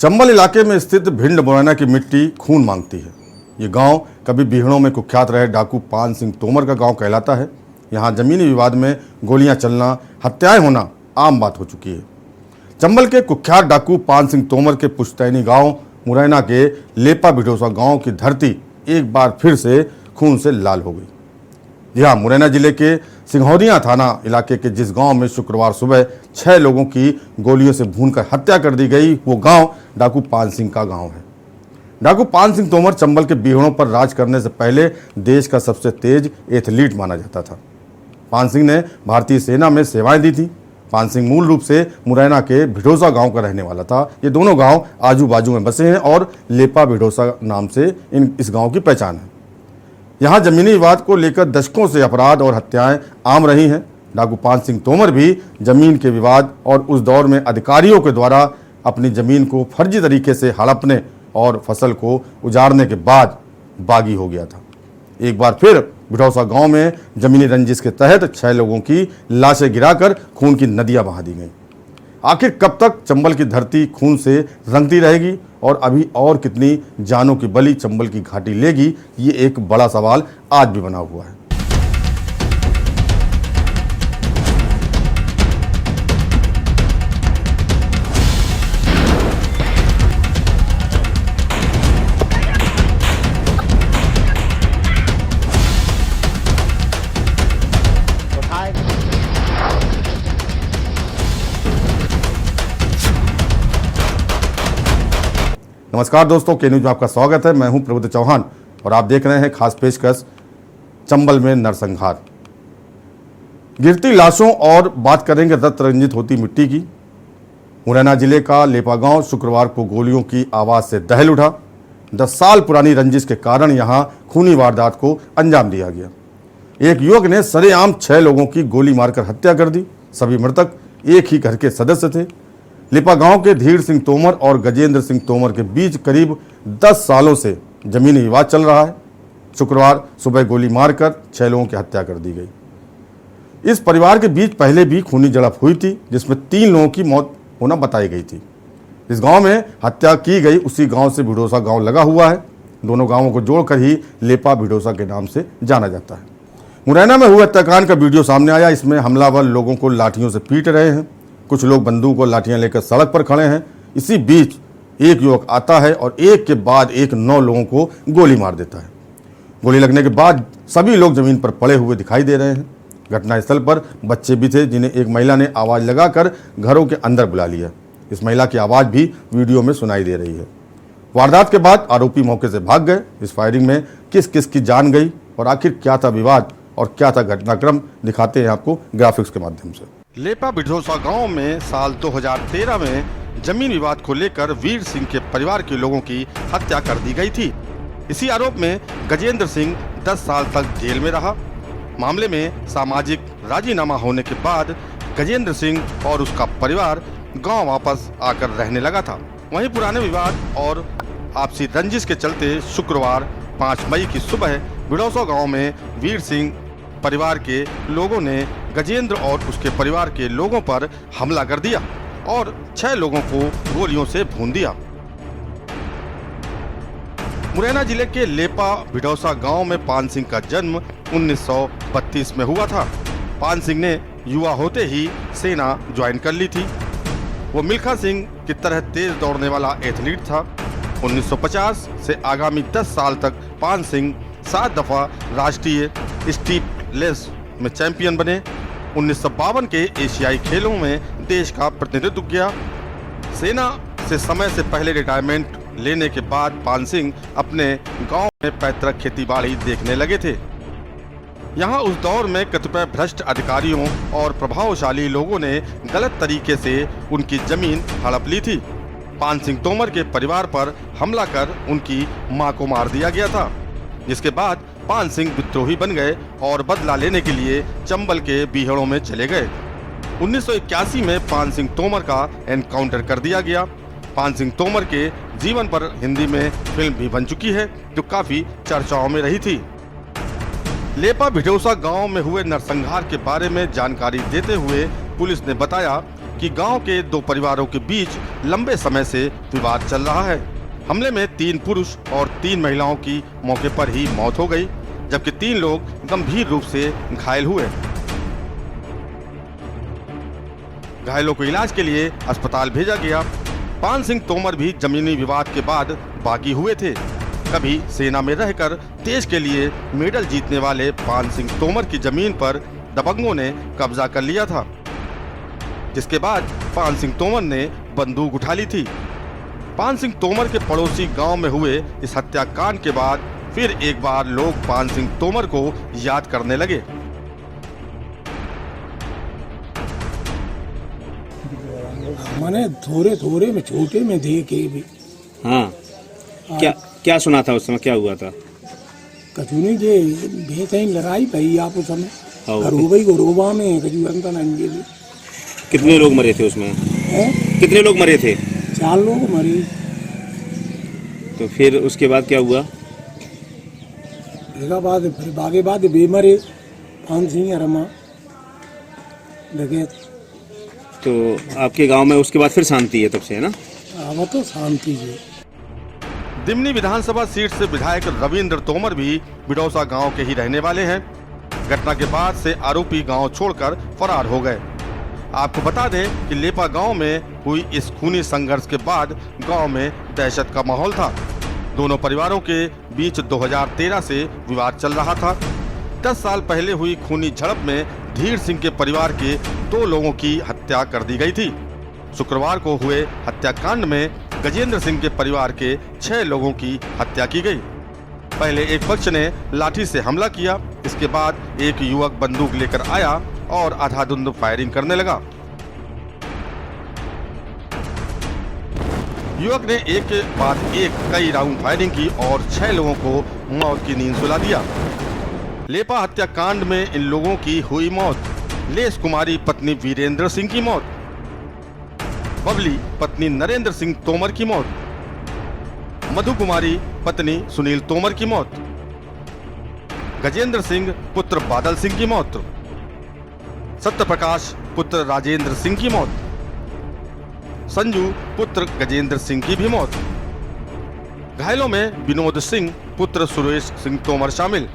चंबल इलाके में स्थित भिंड मुरैना की मिट्टी खून मांगती है। ये गांव कभी बीहड़ों में कुख्यात रहे डाकू पान सिंह तोमर का गांव कहलाता है। यहाँ जमीनी विवाद में गोलियां चलना, हत्याएं होना आम बात हो चुकी है। चंबल के कुख्यात डाकू पान सिंह तोमर के पुश्तैनी गांव मुरैना के लेपा भिडोसा गांव की धरती एक बार फिर से खून से लाल हो गई। जी हाँ, मुरैना जिले के सिंघौदिया थाना इलाके के जिस गांव में शुक्रवार सुबह 6 लोगों की गोलियों से भूनकर हत्या कर दी गई, वो गांव डाकू पान सिंह का गांव है। डाकू पान सिंह तोमर चंबल के बीहड़ों पर राज करने से पहले देश का सबसे तेज एथलीट माना जाता था। पान सिंह ने भारतीय सेना में सेवाएं दी थी। पान सिंह मूल रूप से मुरैना के भिडोसा गांव का रहने वाला था। ये दोनों गांव आजू बाजू में बसे हैं और लेपा भिडोसा नाम से इस गांव की पहचान है। यहाँ जमीनी विवाद को लेकर दशकों से अपराध और हत्याएं आम रही हैं। डाकू पान सिंह तोमर भी जमीन के विवाद और उस दौर में अधिकारियों के द्वारा अपनी जमीन को फर्जी तरीके से हड़पने और फसल को उजाड़ने के बाद बागी हो गया था। एक बार फिर भिडोसा गांव में जमीनी रंजिश के तहत 6 लोगों की लाशें गिराकर खून की नदियां बहा दी गईं। आखिर कब तक चंबल की धरती खून से रंगती रहेगी और अभी और कितनी जानों की बलि चंबल की घाटी लेगी, ये एक बड़ा सवाल आज भी बना हुआ है। नमस्कार दोस्तों, के न्यूज में आपका स्वागत है। मैं हूं प्रबुद्ध चौहान और आप देख रहे हैं खास पेशकश चंबल में नरसंहार। गिरती लाशों और बात करेंगे रक्त रंजित होती मिट्टी की। मुरैना जिले का लेपा गांव शुक्रवार को गोलियों की आवाज से दहल उठा। 10 साल पुरानी रंजिश के कारण यहां खूनी वारदात को अंजाम दिया गया। एक युवक ने सरेआम 6 लोगों की गोली मारकर हत्या कर दी। सभी मृतक एक ही घर के सदस्य थे। लेपा गांव के धीर सिंह तोमर और गजेंद्र सिंह तोमर के बीच करीब 10 सालों से जमीनी विवाद चल रहा है। शुक्रवार सुबह गोली मारकर 6 लोगों की हत्या कर दी गई। इस परिवार के बीच पहले भी खूनी झड़प हुई थी, जिसमें 3 लोगों की मौत होना बताई गई थी। इस गांव में हत्या की गई उसी गांव से भिडोसा गांव लगा हुआ है। दोनों गांवों को जोड़कर ही लेपा भिडोसा के नाम से जाना जाता है। मुरैना में हुए हत्याकांड का वीडियो सामने आया। इसमें हमलावर लोगों को लाठियों से पीट रहे हैं। कुछ लोग बंदूक और लाठियां लेकर सड़क पर खड़े हैं। इसी बीच एक युवक आता है और एक के बाद एक 9 लोगों को गोली मार देता है। गोली लगने के बाद सभी लोग जमीन पर पड़े हुए दिखाई दे रहे हैं। घटनास्थल पर बच्चे भी थे, जिन्हें एक महिला ने आवाज़ लगाकर घरों के अंदर बुला लिया। इस महिला की आवाज़ भी वीडियो में सुनाई दे रही है। वारदात के बाद आरोपी मौके से भाग गए। इस फायरिंग में किस किस की जान गई और आखिर क्या था विवाद और क्या था घटनाक्रम, दिखाते हैं आपको ग्राफिक्स के माध्यम से। लेपा भिडोसा गांव में साल 2013 में जमीन विवाद को लेकर वीर सिंह के परिवार के लोगों की हत्या कर दी गई थी। इसी आरोप में गजेंद्र सिंह 10 साल तक जेल में रहा। मामले में सामाजिक राजीनामा होने के बाद गजेंद्र सिंह और उसका परिवार गांव वापस आकर रहने लगा था। वहीं पुराने विवाद और आपसी रंजिश के चलते शुक्रवार 5 मई की सुबह भिडोसा गांव में वीर सिंह परिवार के लोगों ने गजेंद्र और उसके परिवार के लोगों पर हमला कर दिया और 6 लोगों को गोलियों से भून दिया। मुरैना जिले के लेपा भिडोसा गांव में पान सिंह का जन्म 1932 में हुआ था। पान सिंह ने युवा होते ही सेना ज्वाइन कर ली थी। वो मिल्खा सिंह की तरह तेज दौड़ने वाला एथलीट था। 1950 से आगामी 10 साल तक पान सिंह 7 दफा राष्ट्रीय स्टीप लेस में चैंपियन बने। 1952 के एशियाई खेलों में देश का प्रतिनिधित्व किया। सेना से समय से पहले रिटायरमेंट लेने के बाद पान सिंह अपने गांव में पैतृक खेतीबाड़ी देखने लगे थे। यहां उस दौर में कतिपय भ्रष्ट अधिकारियों और प्रभावशाली लोगों ने गलत तरीके से उनकी जमीन हड़प ली थी। पान सिंह तोमर के परिवार पर हमला कर उनकी मां को मार दिया गया था, जिसके बाद पान सिंह विद्रोही बन गए और बदला लेने के लिए चंबल के बीहड़ों में चले गए। 1981 में पान सिंह तोमर का एनकाउंटर कर दिया गया। पान सिंह तोमर के जीवन पर हिंदी में फिल्म भी बन चुकी है, जो काफी चर्चाओं में रही थी। लेपा भिडोसा गांव में हुए नरसंहार के बारे में जानकारी देते हुए पुलिस ने बताया कि गांव के दो परिवारों के बीच लंबे समय से विवाद चल रहा है। हमले में 3 पुरुष और 3 महिलाओं की मौके पर ही मौत हो गई, जबकि 3 लोग गंभीर रूप से घायल हुए। घायलों को इलाज के लिए अस्पताल भेजा गया। पान सिंह तोमर भी जमीनी विवाद के बाद बागी हुए थे। कभी सेना में रहकर देश के लिए मेडल जीतने वाले पान सिंह तोमर की जमीन पर दबंगों ने कब्जा कर लिया था, जिसके बाद पान सिंह तोमर ने बंदूक उठा ली थी। पान सिंह तोमर के पड़ोसी गांव में हुए इस हत्याकांड के बाद फिर एक बार लोग पान सिंह तोमर को याद करने लगे। मैंने थोड़े थोड़े में छोटे में देखे भी। हाँ, क्या सुना था उस समय, क्या हुआ था? कचूनी जे भेते लड़ाई पई आपस में हाँ। और हो गई रोबा में कचू अंता नहीं। कितने लोग मरे थे उसमें? कितने लोग मरे थे? 4 लोग मरे। तो फिर उसके बाद क्या हुआ? बाद फिर बागे बाद बेमरे पान सिंह रमा लगे। तो आपके गांव में उसके बाद फिर शांति है तब से, है ना? अब तो शांति है। दिमनी विधानसभा सीट से विधायक रविंद्र तोमर भी बिडौसा गांव के ही रहने वाले हैं। घटना के बाद से आरोपी गांव छोड़कर फरार हो गए। आपको बता दें कि लेपा गांव में हुई इस खूनी संघर्ष के बाद गांव में दहशत का माहौल था। दोनों परिवारों के बीच 2013 से विवाद चल रहा था। 10 साल पहले हुई खूनी झड़प में धीर सिंह के परिवार के 2 लोगों की हत्या कर दी गई थी। शुक्रवार को हुए हत्याकांड में गजेंद्र सिंह के परिवार के 6 लोगों की हत्या की गई। पहले एक पक्ष ने लाठी से हमला किया, इसके बाद एक युवक बंदूक लेकर आया और आधाधुंध फायरिंग करने लगा। युवक ने एक के बाद एक कई राउंड फायरिंग की और 6 लोगों को मौत की नींद सुला दिया। लेपा हत्याकांड में इन लोगों की हुई मौत। लेस कुमारी पत्नी वीरेंद्र सिंह की मौत, बबली पत्नी नरेंद्र सिंह तोमर की मौत, मधु कुमारी पत्नी सुनील तोमर की मौत, गजेंद्र सिंह पुत्र बादल सिंह की मौत, सत्यप्रकाश पुत्र राजेंद्र सिंह की मौत, संजू पुत्र गजेंद्र सिंह की भी मौत। घायलों में विनोद सिंह पुत्र सुरेश सिंह तोमर शामिल।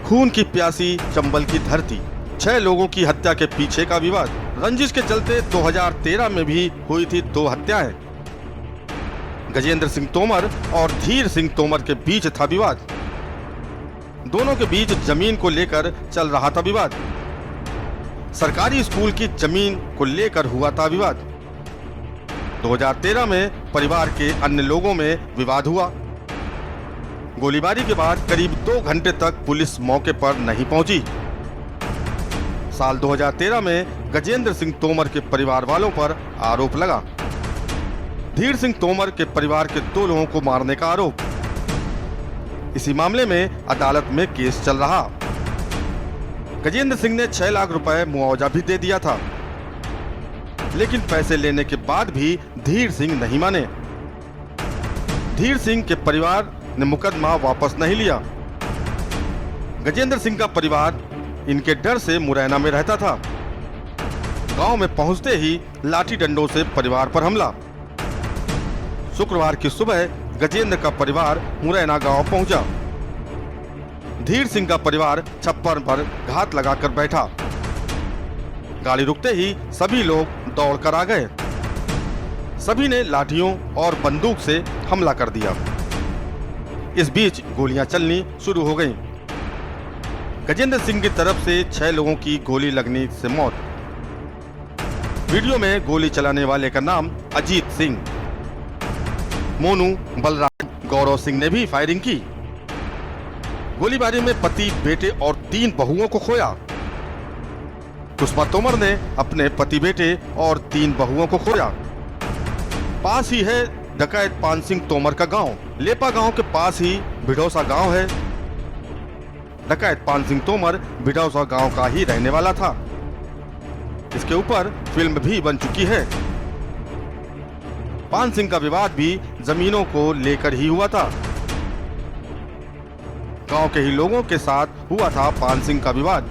खून की प्यासी चंबल की धरती, 6 लोगों की हत्या के पीछे का विवाद। रंजिश के चलते 2013 में भी हुई थी 2 हत्याएं। गजेंद्र सिंह तोमर और धीर सिंह तोमर के बीच था विवाद। दोनों के बीच जमीन को लेकर चल रहा था विवाद। सरकारी स्कूल की जमीन को लेकर हुआ था विवाद। 2013 में परिवार के अन्य लोगों में विवाद हुआ। गोलीबारी के बाद करीब 2 घंटे तक पुलिस मौके पर नहीं पहुंची। साल 2013 में गजेंद्र सिंह तोमर के परिवार वालों पर आरोप लगा। धीर सिंह तोमर के परिवार के 2 लोगों को मारने का आरोप। इसी मामले में अदालत में केस चल रहा। गजेंद्र सिंह ने 6 लाख रुपए मुआवजा भी दे दिया था, लेकिन पैसे लेने के बाद भी धीर सिंह नहीं माने। धीर सिंह के परिवार ने मुकदमा वापस नहीं लिया। गजेंद्र सिंह का परिवार इनके डर से मुरैना में रहता था। गांव में पहुंचते ही लाठी डंडों से परिवार पर हमला। शुक्रवार की सुबह गजेंद्र का परिवार मुरैना गांव पहुंचा। धीर सिंह का परिवार छप्पर पर घात लगाकर बैठा। गाड़ी रुकते ही सभी लोग दौड़कर आ गए। सभी ने लाठियों और बंदूक से हमला कर दिया। इस बीच गोलियां चलनी शुरू हो गईं। गजेंद्र सिंह की तरफ से 6 लोगों की गोली लगने से मौत। वीडियो में गोली चलाने वाले का नाम अजीत सिंह। मोनू, बलराम, गौरव सिंह ने भी फायरिंग की। गोलीबारी में पति, बेटे और 3 बहुओं को खोया। कुसुमा तोमर ने अपने पति, बेटे और 3 बहुओं को खोया। पास ही है डकैत पान सिंह तोमर का गांव। लेपा गांव के पास ही बिडौसा गांव है। डकैत पान सिंह तोमर बिडौसा गांव का ही रहने वाला था। इसके ऊपर फिल्म भी बन चुकी है। पान सिंह का विवाद भी जमीनों को लेकर ही हुआ था। गांव के ही लोगों के साथ हुआ था पान सिंह का विवाद।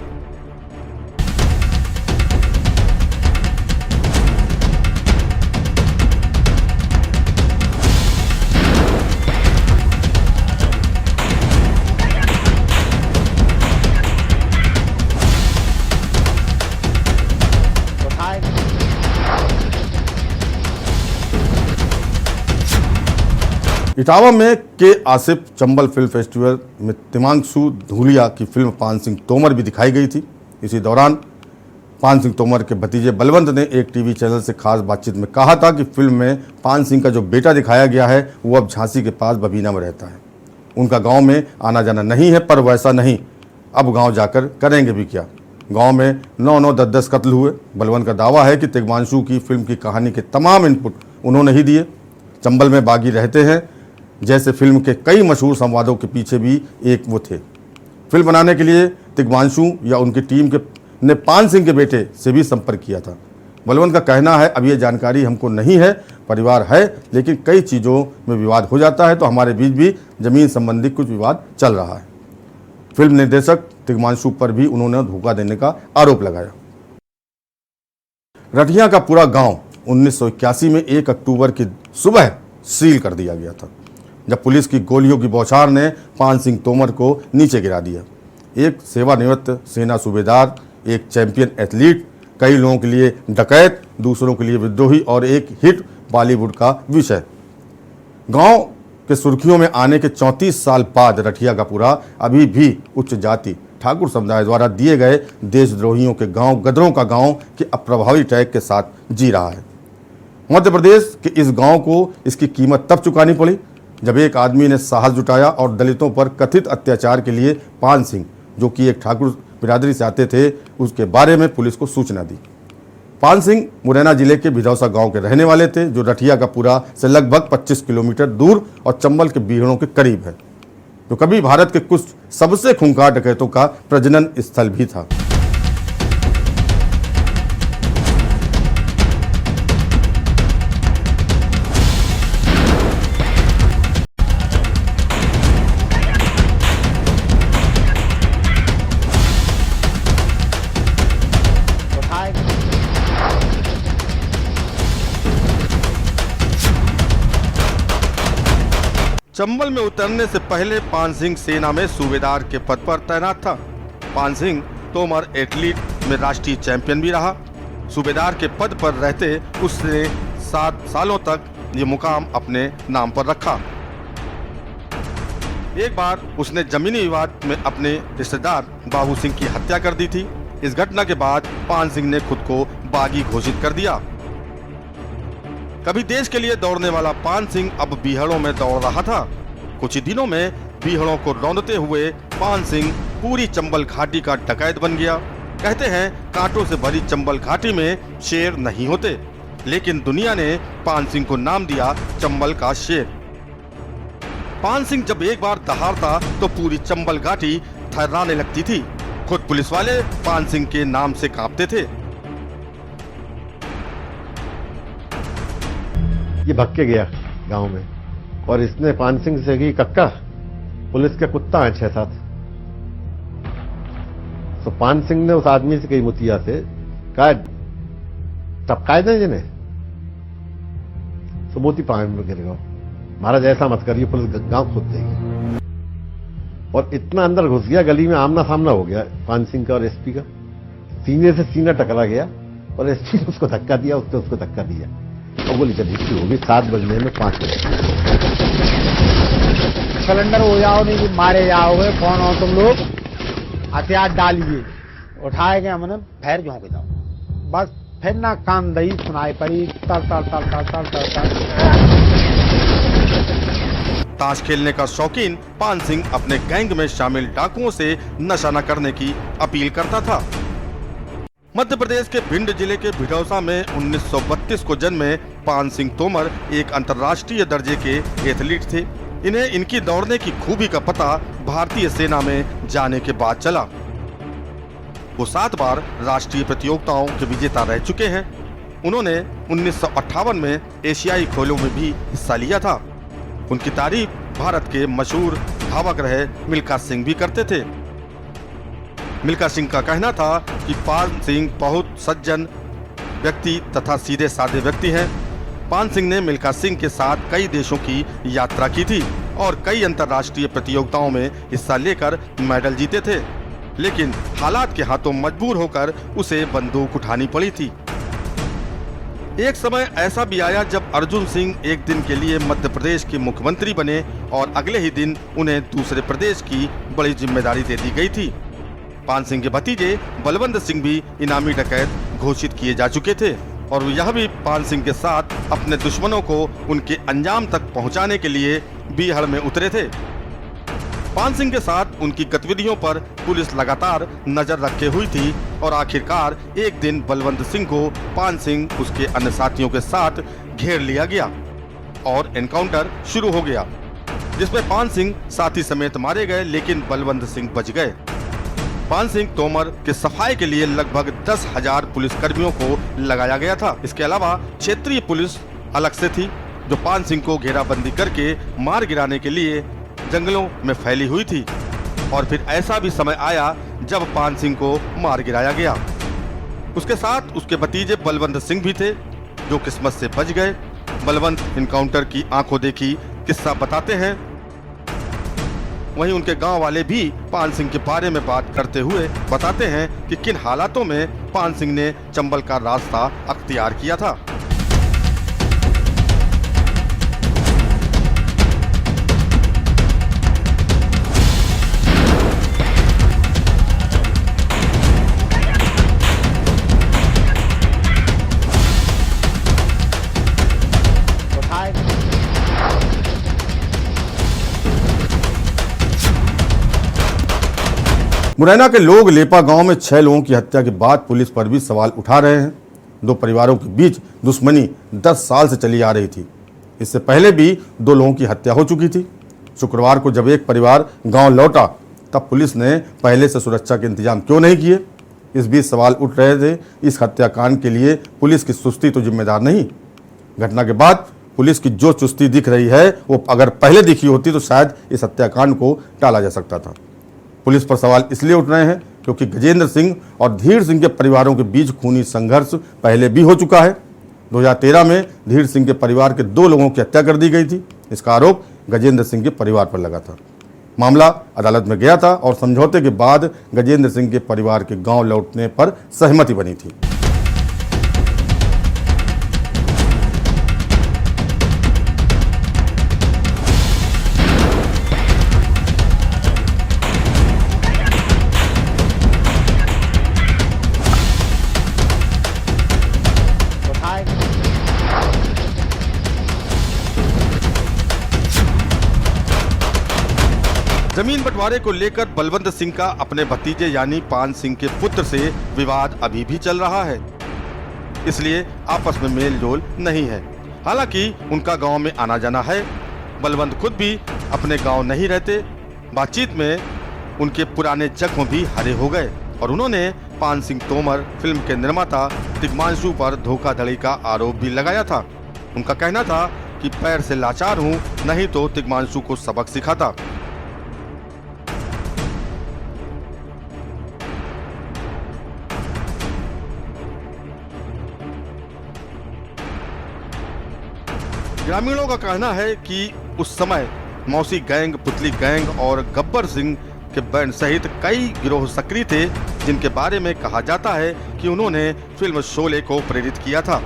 इटावा में के आसिफ चंबल फिल्म फेस्टिवल में तिमांशु धूलिया की फिल्म पान सिंह तोमर भी दिखाई गई थी। इसी दौरान पान सिंह तोमर के भतीजे बलवंत ने एक टीवी चैनल से खास बातचीत में कहा था कि फिल्म में पान सिंह का जो बेटा दिखाया गया है वो अब झांसी के पास बबीना में रहता है। उनका गांव में आना जाना नहीं है, पर वैसा नहीं, अब गांव जाकर करेंगे भी क्या। गांव में 9-9, 10-10 कत्ल हुए। बलवंत का दावा है कि तिग्मांशु की फिल्म की कहानी के तमाम इनपुट उन्होंने ही दिए। चंबल में बागी रहते हैं जैसे फिल्म के कई मशहूर संवादों के पीछे भी एक वो थे। फिल्म बनाने के लिए तिग्मांशु या उनकी टीम ने पान सिंह के बेटे से भी संपर्क किया था। बलवंत का कहना है, अब ये जानकारी हमको नहीं है, परिवार है, लेकिन कई चीज़ों में विवाद हो जाता है, तो हमारे बीच भी जमीन संबंधी कुछ विवाद चल रहा है। फिल्म निर्देशक तिग्मांशु पर भी उन्होंने धोखा देने का आरोप लगाया। रठिया का पूरा गांव 1981 में 1 अक्टूबर की सुबह सील कर दिया गया था, जब पुलिस की गोलियों की बौछार ने पान सिंह तोमर को नीचे गिरा दिया। एक सेवानिवृत्त सेना सूबेदार, एक चैंपियन एथलीट, कई लोगों के लिए डकैत, दूसरों के लिए विद्रोही और एक हिट बॉलीवुड का विषय। गांव के सुर्खियों में आने के 34 साल बाद रठिया का पूरा अभी भी उच्च जाति ठाकुर समुदाय द्वारा दिए गए देशद्रोहियों के गांव, गदरों का गांव के अप्रभावी टैग के साथ जी रहा है। मध्य प्रदेश के इस गांव को इसकी कीमत तब चुकानी पड़ी जब एक आदमी ने साहस जुटाया और दलितों पर कथित अत्याचार के लिए पान सिंह, जो कि एक ठाकुर बिरादरी से आते थे, उसके बारे में पुलिस को सूचना दी। पान सिंह मुरैना जिले के भिदौसा गांव के रहने वाले थे, जो रठिया का पूरा से लगभग 25 किलोमीटर दूर और चंबल के बीहड़ों के करीब है, जो कभी भारत के कुछ सबसे खूंखार डकैतों का प्रजनन स्थल भी था। चंबल में उतरने से पहले पान सिंह सेना में सूबेदार के पद पर तैनात था। पान सिंह तोमर एथलीट में राष्ट्रीय चैंपियन भी रहा। सूबेदार के पद पर रहते उसने 7 सालों तक ये मुकाम अपने नाम पर रखा। एक बार उसने जमीनी विवाद में अपने रिश्तेदार बाबू सिंह की हत्या कर दी थी। इस घटना के बाद पान सिंह ने खुद को बागी घोषित कर दिया। कभी देश के लिए दौड़ने वाला पान सिंह अब बीहड़ों में दौड़ रहा था। कुछ ही दिनों में बीहड़ों को रौंदते हुए पान सिंह पूरी चंबल घाटी का डकैत बन गया। कहते हैं कांटों से भरी चंबल घाटी में शेर नहीं होते, लेकिन दुनिया ने पान सिंह को नाम दिया चंबल का शेर। पान सिंह जब एक बार दहाड़ता तो पूरी चंबल घाटी थर्राने लगती थी। खुद पुलिस वाले पान सिंह के नाम से कांपते थे। ये भग के गया गांव में और इसने पान सिंह से की कक्का, पुलिस के कुत्ता है 6-7। तो पान सिंह ने उस आदमी से कही मुतिया से कहा टपकाए दें जिन्हें, तो मोती पानी में गिर गया। महाराज ऐसा मत करिए, पुलिस गांव खोद देगी। और इतना अंदर घुस गया, गली में आमना सामना हो गया पान सिंह का और एसपी का। सीने से सीना टकरा गया और एसपी ने उसको धक्का दिया, उसने उसको धक्का दिया और गोली चली शुरू होगी। 7 बजने में 5 बजे सिलेंडर हो जाओ, नहीं कि मारे जाओगे, कौन हो तुम लोग, हथियार डालिए। उठाए गए हमने, फैर झोंक दो, बस फिर ना कान दही सुनाई पड़ी, तर तर तर तर तर तर तर। ताश खेलने का शौकीन पान सिंह अपने गैंग में शामिल डाकुओं से नशा न करने की अपील करता था। मध्य प्रदेश के भिंड जिले के भिडौसा में 1932 को जन्मे पान सिंह तोमर एक अंतर्राष्ट्रीय दर्जे के एथलीट थे। इन्हें इनकी दौड़ने की खूबी का पता भारतीय सेना में जाने के बाद चला। वो 7 बार राष्ट्रीय प्रतियोगिताओं के विजेता रह चुके हैं। उन्होंने 1958 में एशियाई खेलों में भी हिस्सा लिया था। उनकी तारीफ भारत के मशहूर धावक रहे मिल्खा सिंह भी करते थे। मिल्खा सिंह का कहना था कि पान सिंह बहुत सज्जन व्यक्ति तथा सीधे साधे व्यक्ति हैं। पान सिंह ने मिल्खा सिंह के साथ कई देशों की यात्रा की थी और कई अंतर्राष्ट्रीय प्रतियोगिताओं में हिस्सा लेकर मेडल जीते थे, लेकिन हालात के हाथों मजबूर होकर उसे बंदूक उठानी पड़ी थी। एक समय ऐसा भी आया जब अर्जुन सिंह एक दिन के लिए मध्य प्रदेश के मुख्यमंत्री बने और अगले ही दिन उन्हें दूसरे प्रदेश की बड़ी जिम्मेदारी दे दी गई थी। पान सिंह के भतीजे बलवंत सिंह भी इनामी डकैत घोषित किए जा चुके थे और यह भी पान सिंह के साथ अपने दुश्मनों को उनके अंजाम तक पहुंचाने के लिए बीहड़ में उतरे थे। पान सिंह के साथ उनकी गतिविधियों पर पुलिस लगातार नजर रखे हुई थी और आखिरकार एक दिन बलवंत सिंह को पान सिंह उसके अन्य साथियों के साथ घेर लिया गया और एनकाउंटर शुरू हो गया, जिसमें पान सिंह साथी समेत मारे गए, लेकिन बलवंत सिंह बच गए। पान सिंह तोमर के सफाई के लिए लगभग 10,000 पुलिस कर्मियों को लगाया गया था। इसके अलावा क्षेत्रीय पुलिस अलग से थी जो पान सिंह को घेराबंदी करके मार गिराने के लिए जंगलों में फैली हुई थी। और फिर ऐसा भी समय आया जब पान सिंह को मार गिराया गया। उसके साथ उसके भतीजे बलवंत सिंह भी थे जो किस्मत से बच गए। बलवंत इनकाउंटर की आंखों देखी किस्सा बताते हैं। वहीं उनके गांव वाले भी पान सिंह के बारे में बात करते हुए बताते हैं कि किन हालातों में पान सिंह ने चंबल का रास्ता अख्तियार किया था। मुरैना के लोग लेपा गांव में 6 लोगों की हत्या के बाद पुलिस पर भी सवाल उठा रहे हैं। 2 परिवारों के बीच दुश्मनी 10 साल से चली आ रही थी। इससे पहले भी 2 लोगों की हत्या हो चुकी थी। शुक्रवार को जब एक परिवार गांव लौटा तब पुलिस ने पहले से सुरक्षा के इंतजाम क्यों नहीं किए। इस बीच सवाल उठ रहे थे, इस हत्याकांड के लिए पुलिस की सुस्ती तो जिम्मेदार नहीं। घटना के बाद पुलिस की जो चुस्ती दिख रही है वो अगर पहले दिखी होती तो शायद इस हत्याकांड को टाला जा सकता था। पुलिस पर सवाल इसलिए उठ रहे हैं क्योंकि गजेंद्र सिंह और धीर सिंह के परिवारों के बीच खूनी संघर्ष पहले भी हो चुका है। 2013 में धीर सिंह के परिवार के 2 लोगों की हत्या कर दी गई थी। इसका आरोप गजेंद्र सिंह के परिवार पर लगा था। मामला अदालत में गया था और समझौते के बाद गजेंद्र सिंह के परिवार के गांव लौटने पर सहमति बनी थी। जमीन बंटवारे को लेकर बलवंत सिंह का अपने भतीजे यानी पान सिंह के पुत्र से विवाद अभी भी चल रहा है, इसलिए आपस में मेल जोल नहीं है। हालांकि उनका गांव में आना जाना है। बलवंत खुद भी अपने गांव नहीं रहते। बातचीत में उनके पुराने जख्म भी हरे हो गए और उन्होंने पान सिंह तोमर फिल्म के निर्माता तिग्मांशु पर धोखाधड़ी का आरोप भी लगाया था। उनका कहना था कि पैर से लाचार हूँ, नहीं तो तिग्मांशु को सबक सिखाता। ग्रामीणों का कहना है कि उस समय मौसी गैंग, पुतली गैंग और गब्बर सिंह के बैंड सहित कई गिरोह सक्रिय थे, जिनके बारे में कहा जाता है कि उन्होंने फिल्म शोले को प्रेरित किया था।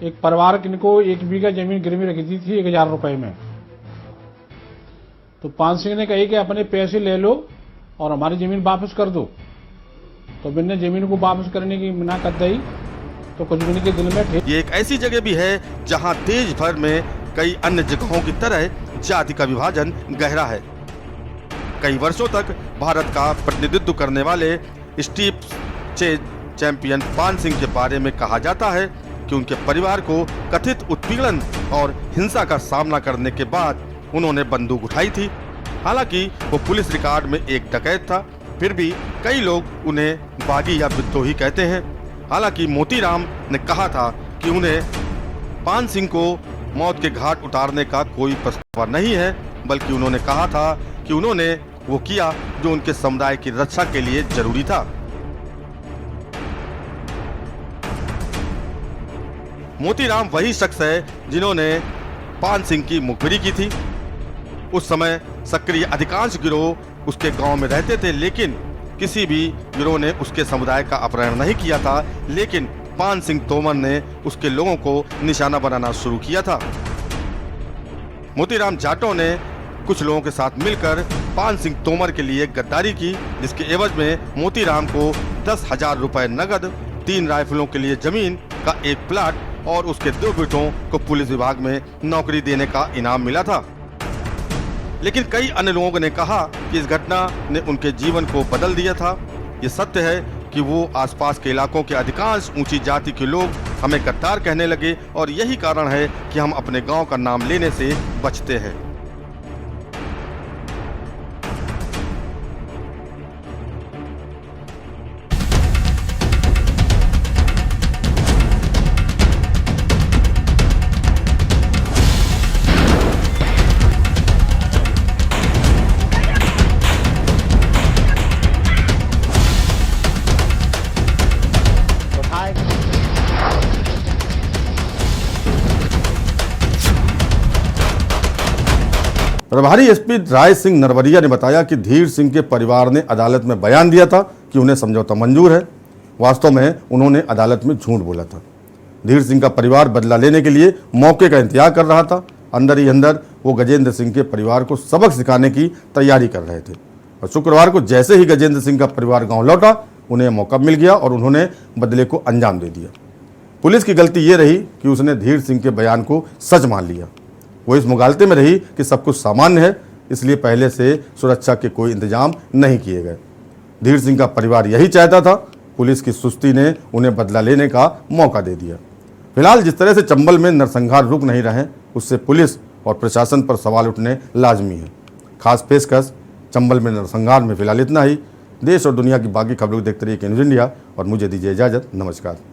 एक परिवार को 1 बीघा जमीन गिरवी रखी थी 1000 रुपए में। तो पान सिंह ने कही कि अपने पैसे ले लो और हमारी जमीन वापस कर दो। तो मैंने जमीन को वापस करने की मना कर दी। तो कुछ दिन के दिल में ये एक ऐसी जगह भी है जहां देश भर में कई अन्य जगहों की तरह जाति का विभाजन गहरा है। कई वर्षों तक भारत का प्रतिनिधित्व करने वाले स्टीप चेज चैंपियन पान सिंह के बारे में कहा जाता है कि उनके परिवार को कथित उत्पीड़न और हिंसा का सामना करने के बाद उन्होंने बंदूक उठाई थी। हालांकि वो पुलिस रिकॉर्ड में एक डकैत था, फिर भी कई लोग उन्हें बागी या विद्रोही कहते हैं। हालांकि मोतीराम ने कहा था कि उन्हें पान सिंह को मौत के घाट उतारने का कोई प्रस्ताव नहीं है, बल्कि उन्होंने कहा था कि उन्होंने वो किया जो उनके समुदाय की रक्षा के लिए जरूरी था। मोतीराम वही शख्स है जिन्होंने पान सिंह की मुखबिरी की थी। उस समय सक्रिय अधिकांश गिरोह उसके गांव में रहते थे, लेकिन किसी भी गिरोह ने उसके समुदाय का अपहरण नहीं किया था। लेकिन पान सिंह तोमर ने उसके लोगों को निशाना बनाना शुरू किया था। मोतीराम जाटों ने कुछ लोगों के साथ मिलकर पान सिंह तोमर के लिए गद्दारी की, जिसके एवज में मोतीराम को 10,000 रुपए नगद, 3 राइफलों के लिए जमीन का एक प्लाट और उसके 2 बेटों को पुलिस विभाग में नौकरी देने का इनाम मिला था। लेकिन कई अन्य लोगों ने कहा कि इस घटना ने उनके जीवन को बदल दिया था। ये सत्य है कि वो आसपास के इलाकों के अधिकांश ऊंची जाति के लोग हमें गद्दार कहने लगे, और यही कारण है कि हम अपने गांव का नाम लेने से बचते हैं। प्रभारी एसपी राय सिंह नरवरिया ने बताया कि धीर सिंह के परिवार ने अदालत में बयान दिया था कि उन्हें समझौता मंजूर है। वास्तव में उन्होंने अदालत में झूठ बोला था। धीर सिंह का परिवार बदला लेने के लिए मौके का इंतजार कर रहा था। अंदर ही अंदर वो गजेंद्र सिंह के परिवार को सबक सिखाने की तैयारी कर रहे थे, और शुक्रवार को जैसे ही गजेंद्र सिंह का परिवार गाँव लौटा, उन्हें मौका मिल गया और उन्होंने बदले को अंजाम दे दिया। पुलिस की गलती ये रही कि उसने धीर सिंह के बयान को सच मान लिया। वो इस मुगालते में रही कि सब कुछ सामान्य है, इसलिए पहले से सुरक्षा के कोई इंतजाम नहीं किए गए। धीर सिंह का परिवार यही चाहता था। पुलिस की सुस्ती ने उन्हें बदला लेने का मौका दे दिया। फिलहाल जिस तरह से चंबल में नरसंहार रुक नहीं रहे, उससे पुलिस और प्रशासन पर सवाल उठने लाजमी है। खास पेशकश चंबल में नरसंहार में फिलहाल इतना ही। देश और दुनिया की बाकी खबरों को देखते रहिए न्यूज़ इंडिया, और मुझे दीजिए इजाज़त। नमस्कार।